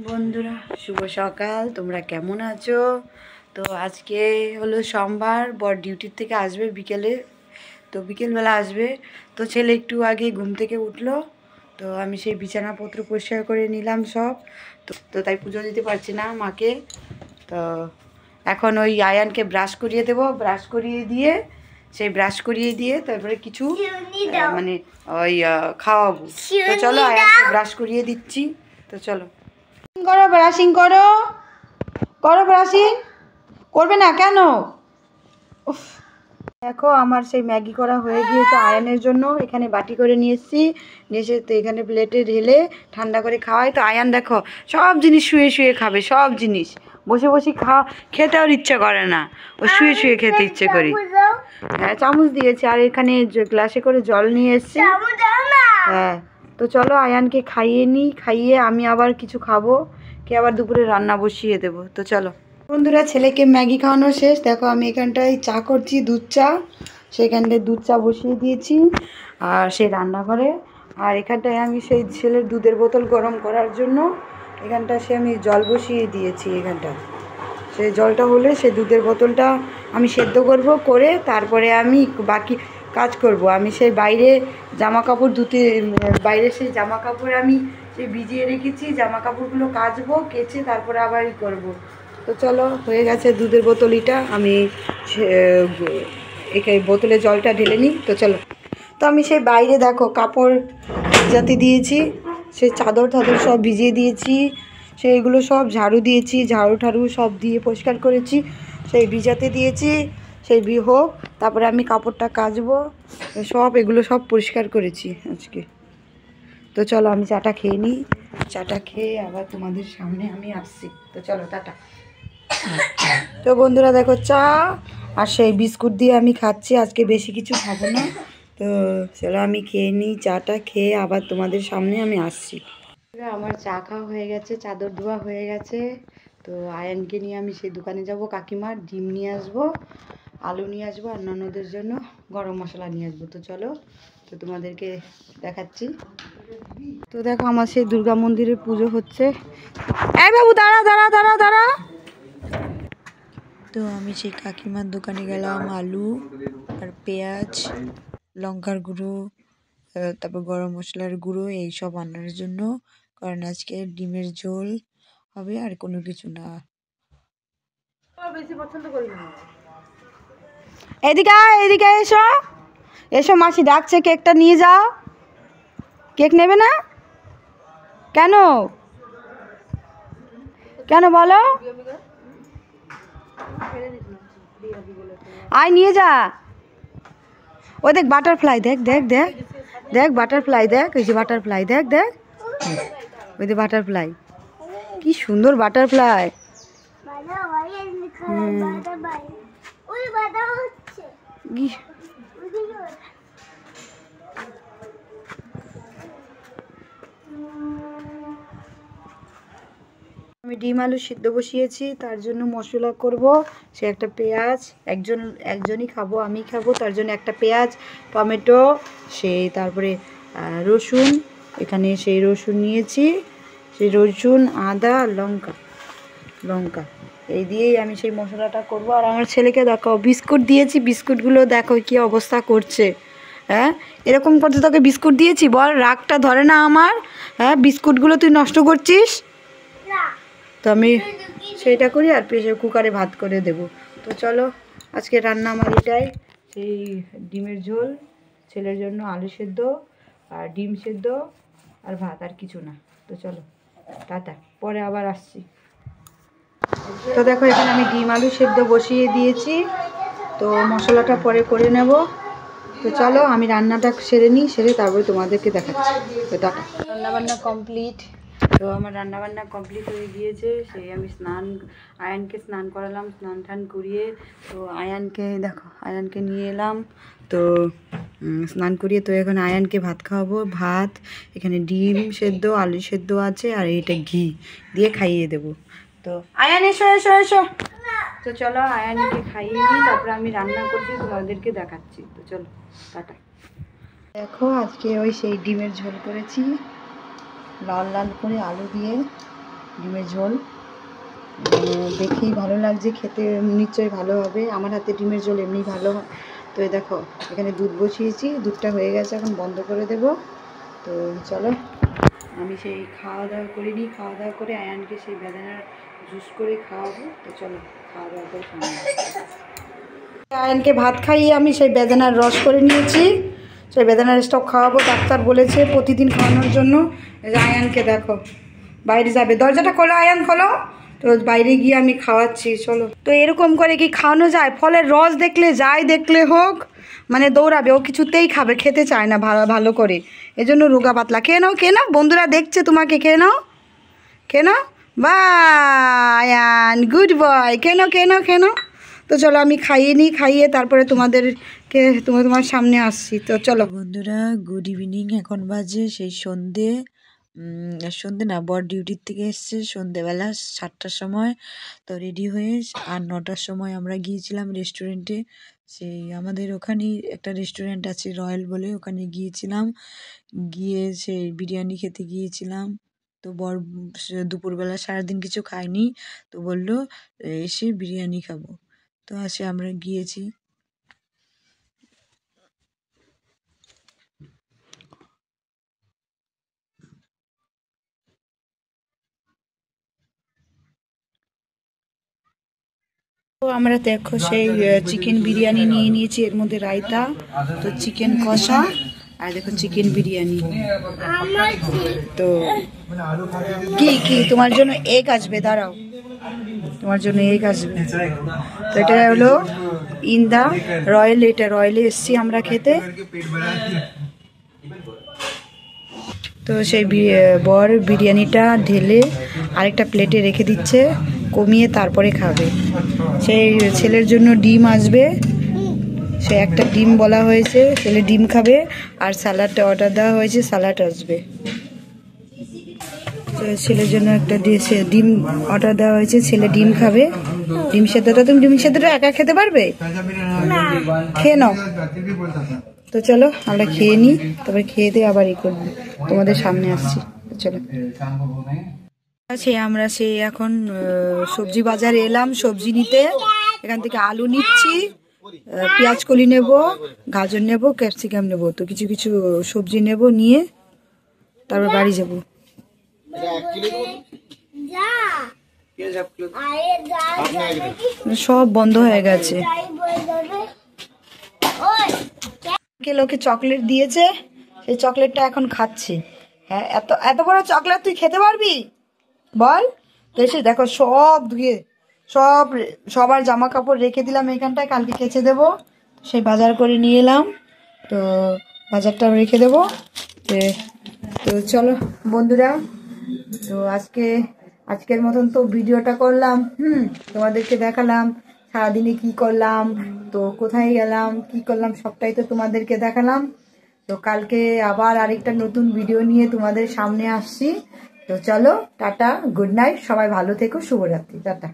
বন্ধুরা শুভ সকাল, তোমরা কেমন আছো? তো আজকে হলো সোমবার, বর ডিউটির থেকে আসবে বিকেলে, তো বিকেলবেলা আসবে। তো ছেলে একটু আগে ঘুম থেকে উঠলো, তো আমি সেই বিছানাপত্র পরিষ্কার করে নিলাম সব। তো তাই পুজো দিতে পারছি না মাকে। তো এখন ওই আয়ানকে ব্রাশ করিয়ে দেবো, ব্রাশ করিয়ে দিয়ে তারপরে কিছু মানে ওই খাওয়াবো। তো চলো আয়ানকে ব্রাশ করিয়ে দিচ্ছি। তো চলো ব্রাশিং করো ব্রাশিং করবে না কেন? উফ, দেখো আমার সেই ম্যাগি করা হয়ে গিয়েছে আয়ানের জন্য। এখানে বাটি করে নিয়ে এসেছি, নিয়ে এসে তো এখানে প্লেটে ঢেলে ঠান্ডা করে খাওয়াই। তো আয়ান দেখো সব জিনিস শুয়ে শুয়ে খাবে, সব জিনিস বসে বসে খেতে ওর ইচ্ছে করে না, ও শুয়ে শুয়ে খেতে ইচ্ছে করি। হ্যাঁ চামচ দিয়েছি, আর এখানে গ্লাসে করে জল নিয়ে এসেছি। হ্যাঁ তো চলো আয়ানকে খাইয়ে আমি আবার কিছু খাবো, আবার দুপুরে রান্না বসিয়ে দেবো। তো চলো বন্ধুরা, ছেলেকে ম্যাগি খাওয়ানো শেষ। দেখো আমি এখানটায় চা করছি, দুধ চা। সেখানটায় দুধ চা বসিয়ে দিয়েছি আর সেই রান্নাঘরে। আর এখানটায় আমি সেই ছেলের দুধের বোতল গরম করার জন্য এখানটায় আমি জল বসিয়ে দিয়েছি। এখানটা সেই জলটা হলে সেই দুধের বোতলটা আমি সেদ্ধ করে তারপরে আমি বাকি কাজ করব। আমি সেই বাইরে জামা কাপড় বাইরে সেই জামা কাপড় আমি সেই ভিজিয়ে রেখেছি, জামা কাপড়গুলো কাচবো, কেচে তারপরে আবার করব। তো চলো হয়ে গেছে দুধের বোতলটা, আমি এখানে বোতলে জলটা ঢেলে নিই। তো চলো, তো আমি সেই বাইরে দেখো কাপড় ভিজাতে দিয়েছি, সেই চাদর সব ভিজিয়ে দিয়েছি, সেইগুলো সব ঝাড়ু দিয়েছি, ঝাড়ু সব দিয়ে পরিষ্কার করেছি, সেই ভিজাতে দিয়েছি, সেই হোক তারপরে আমি কাপড়টা কাচবো, সব এগুলো সব পরিষ্কার করেছি আজকে। তো চলো আমি চাটা খেয়ে নিই, চাটা খেয়ে আবার তোমাদের সামনে আমি আসছি। তো চলো টাটা। তো বন্ধুরা দেখো চা আর সেই বিস্কুট দিয়ে আমি খাচ্ছি, আজকে বেশি কিছু খাবো না। তো চলো আমি খেয়ে নিই, চাটা খেয়ে আবার তোমাদের সামনে আমি আসছি। আমার চা খাওয়া হয়ে গেছে, চাদর ধোয়া হয়ে গেছে। তো আয়ানকে নিয়ে আমি সেই দোকানে যাব, কাকিমার ডিম নিয়ে আসবো, আলু নিয়ে আসবো, আর ননদের জন্য গরম মশলা নিয়ে আসবো। তো চলো, তো তোমাদেরকে দেখাচ্ছি। তো দেখো আমার সেই দুর্গা মন্দিরে পুজো হচ্ছে। এই বাবু দাঁড়া দাঁড়া দাঁড়া দাঁড়া। তো আমি সেই কাকিমার দোকানে গেলাম, আলু আর পেঁয়াজ, লঙ্কার গুঁড়ো, তারপর গরম মশলার গুঁড়ো এইসব আনার জন্য, কারণ আজকে ডিমের ঝোল হবে আর কোনো কিছু না। বেশি পছন্দ করি না। এদিকে এসো এসো, মাসি ডাকছে, কেকটা নিয়ে যাও। কেক নেবে না কেন? কেন বলো? আয় নিয়ে যা। ও দেখ বাটারফ্লাই, দেখ দেখ দেখ দেখ বাটারফ্লাই, দেখ ওই যে বাটারফ্লাই, দেখ দেখ ওই যে বাটারফ্লাই, কি সুন্দর বাটারফ্লাই। আমি ডিম আলু সিদ্ধ বসিয়েছি, তার জন্য মশলা করব। সে একটা পেঁয়াজ, একজনই খাবো, আমি খাবো, তার জন্য একটা পেঁয়াজ, টমেটো, সেই তারপরে রসুন, এখানে সেই রসুন নিয়েছি, সেই রসুন, আদা, লঙ্কা এই দিয়েই আমি সেই মশলাটা করব। আর আমার ছেলেকে দেখো বিস্কুট দিয়েছি, বিস্কুটগুলো দেখো কি অবস্থা করছে। হ্যাঁ এরকম করতে তোকে বিস্কুট দিয়েছি, বল রাগটা ধরে না আমার? হ্যাঁ বিস্কুটগুলো তুই নষ্ট করছিস। তো আমি সেইটা করি আর প্রেসার কুকারে ভাত করে দেব। তো চলো আজকে রান্না আমার এটাই, সেই ডিমের ঝোল, ছেলের জন্য আলু সেদ্ধ আর ডিম সেদ্ধ আর ভাত, আর কিছু না। তো চলো টাটা, পরে আবার আসছি। তো দেখো এখানে আমি ডিম আলু সেদ্ধ বসিয়ে দিয়েছি, তো মশলাটা পরে করে নেব। তো চলো আমি রান্নাটা সেরে নিই, সেরে তারপরে তোমাদেরকে দেখাচ্ছি। তো টাটা। রান্নাবান্না কমপ্লিট। তো আমার রান্নাবান্না কমপ্লিট হয়ে গিয়েছে, সেই আমি আয়ানকে স্নান করালাম, স্নান টান করিয়ে তো আয়ানকে দেখো আয়ানকে নিয়ে এলাম। তো স্নান করিয়ে তো এখন আয়ানকে ভাত খাওয়াবো। ভাত, এখানে ডিম সেদ্ধ, আলু সেদ্ধ আছে, আর এইটা ঘি দিয়ে খাইয়ে দেবো। তো আয়ান এসো এসো এসো। তো চলো আয়ানকে খাইয়ে নিই, তারপরে আমি রান্না করছি, তোমাদেরকে দেখাচ্ছি। তো চলো টাটা। দেখো আজকে ওই সেই ডিমের ঝোল করেছি, লাল লাল করে আলু দিয়ে, ডিমের ঝোল। দেখেই ভালো লাগছে, খেতে নিশ্চয়ই ভালো হবে। আমার হাতে ডিমের ঝোল এমনি ভালো। তো এই দেখো এখানে দুধ বসিয়েছি, দুধটা হয়ে গেছে, এখন বন্ধ করে দেব। তো চলো আমি সেই খাওয়া দাওয়া করে নিই, খাওয়া দাওয়া করে আয়ানকে সেই বেদানার জুস করে খাওয়াবো। তো চলো খাওয়া দাওয়া করে আয়ানকে ভাত খাইয়ে আমি সেই বেদানার রস করে নিয়েছি, সেই বেদানার রসটাও খাওয়াবো। ডাক্তার বলেছে প্রতিদিন খাওয়ানোর জন্য। আয়ানকে দেখো বাইরে যাবে, দরজাটা খোলো আয়ান, খোলো। তো বাইরে গিয়ে আমি খাওয়াচ্ছি, চলো। তো এরকম করে কি খাওয়ানো যায়? ফলের রস দেখলে যাই দেখলে হোক মানে দৌড়াবে, ও কিছুতেই খাবে, খেতে চায় না ভালো ভালো করে, এজন্য রোগা পাতলা। খেয়ে নাও, খেয়ে নাও, বন্ধুরা দেখছে তোমাকে, খেয়ে নাও, খেয়ে নাও। বা আয়ান গুড বয়, খেয়ে নাও, খেয়ে নাও, খেয়ে নাও। তো চলো আমি খাইয়ে নিই, খাইয়ে তারপরে তোমাদেরকে তোমার সামনে আসছি। তো চলো বন্ধুরা, গুড ইভিনিং। এখন বাজে সেই সন্ধে না, বর ডিউটির থেকে এসছে সন্ধেবেলা 7টার সময়। তো রেডি হয়ে আর 9টার সময় আমরা গিয়েছিলাম রেস্টুরেন্টে। সেই আমাদের ওখানেই একটা রেস্টুরেন্ট আছে রয়্যাল বলে, ওখানে গিয়েছিলাম। গিয়ে সেই বিরিয়ানি খেতে গিয়েছিলাম। তো বর দুপুরবেলা সারাদিন কিছু খায়নি, তো বললো এসে বিরিয়ানি খাবো। তো আসে আমরা গিয়েছি। তো আমরা দেখো সেই চিকেন বিরিয়ানি নিয়ে নিয়েছি, এর মধ্যে রায়তা, তো চিকেন কষা, আর দেখো চিকেন বিরিয়ানি। তো কি কি তোমার জন্য এগ আসবে, দাঁড়াও, তোমার জন্য এগ আসবে। তো এটা হলো ইন দা রয়্যাল, এটা রয়্যালে এসছি আমরা খেতে। তো সেই বর বিরিয়ানিটা ঢেলে আরেকটা প্লেটে রেখে দিচ্ছে, কমিয়ে তারপরে খাবে। সেই ছেলের জন্য ডিম আসবে, সে একটা ডিম বলা হয়েছে, ছেলে ডিম খাবে। আর স্যালাডটা অর্ডার দেওয়া হয়েছে, স্যালাড আসবে। তো ছেলের জন্য একটা ডিম অর্ডার দেওয়া হয়েছে, ছেলে ডিম খাবে। ডিম সেদ্ধটা, তুমি ডিম সেদ্ধটা একা খেতে পারবে? খেয়ে নাও। তো চলো আমরা খেয়ে নিই, তবে খেয়ে দিয়ে আবার করবো, তোমাদের সামনে আসছি। চলো আমরা সেই এখন সবজি বাজারে এলাম সবজি নিতে। এখান থেকে আলু নিচ্ছি, পেঁয়াজ কলি নেব, গাজর নেব, ক্যাপসিকাম নেব। তো কিছু কিছু সবজি নেব, নিয়ে তারপর বাড়ি যাব। সব বন্ধ হয়ে গেছে। লোকে চকলেট দিয়েছে, সেই চকলেটটা এখন খাচ্ছি। হ্যাঁ, এত এত বড় চকলেট তুই খেতে পারবি বল? তো এসে দেখো সব ধুয়ে সবার জামা কাপড় রেখে দিলাম এখানটায়, কালকে কেচে দেবো। সেই বাজার করে নিয়ে এলাম, তো বাজারটা রেখে দেবো। তো চলো বন্ধুরা, তো আজকের মতন তো ভিডিওটা করলাম, তোমাদেরকে দেখালাম সারাদিনে কি করলাম, তো কোথায় গেলাম, কি করলাম, সবটাই তো তোমাদেরকে দেখালাম। তো কালকে আবার আরেকটা নতুন ভিডিও নিয়ে তোমাদের সামনে আসছি। তো চলো টাটা, গুড নাইট, সবাই ভালো থেকো, শুভরাত্রি, টাটা।